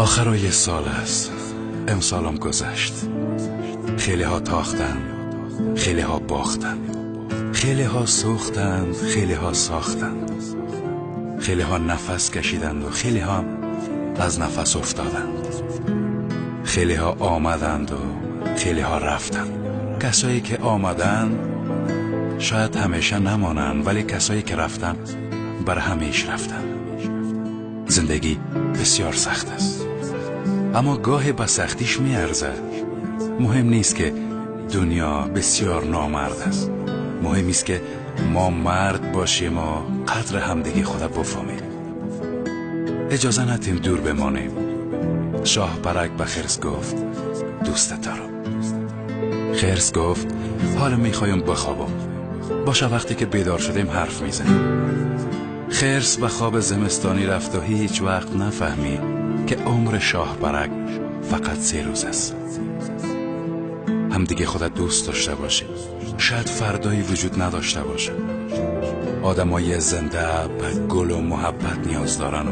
آخرای سال است، امسالم گذشت. خیلی ها تاختن، خیلی ها باختن، خیلی ها سوختند، خیلی ها ساختند، خیلی ها نفس کشیدند و خیلی ها از نفس افتادند. خیلی ها آمدند و خیلی ها رفتند. کسایی که آمدند شاید همیشه نمانند، ولی کسایی که رفتن بر همیشه رفتن. زندگی بسیار سخت است، اما گاهی به سختیش میارزه. مهم نیست که دنیا بسیار نامرد است، مهم است که ما مرد باشیم و قدر همدیگه خدا بفهمیم. اجازه ندیم دور بمانیم. شاه برک به خرس گفت دوست دارم. خرس گفت حالا میخوایم بخوابم، باشه وقتی که بیدار شدیم حرف میزنیم. خرس به خواب زمستانی رفت و هیچ وقت نفهمی که عمر شاه برک فقط 3 روز است. همدیگه خدا دوست داشته باشیم. شاید فردایی وجود نداشته باشه. آدمای زنده به گل و محبت نیاز دارن و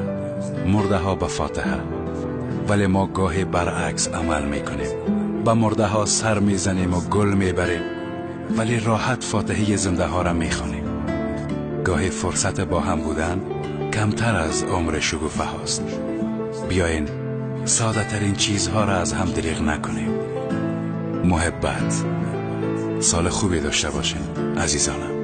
مرده ها به فاتحه، ولی ما گاهی برعکس عمل میکنیم. به مرده ها سر میزنیم و گل میبریم، ولی راحت فاتحه زنده ها را میخوانیم. گاهی فرصت با هم بودن کمتر از عمر شگوفه هاست. بیاین ساده ترین چیزها را از هم دریغ نکنیم. محبت. سال خوبی داشته باشین عزیزانم.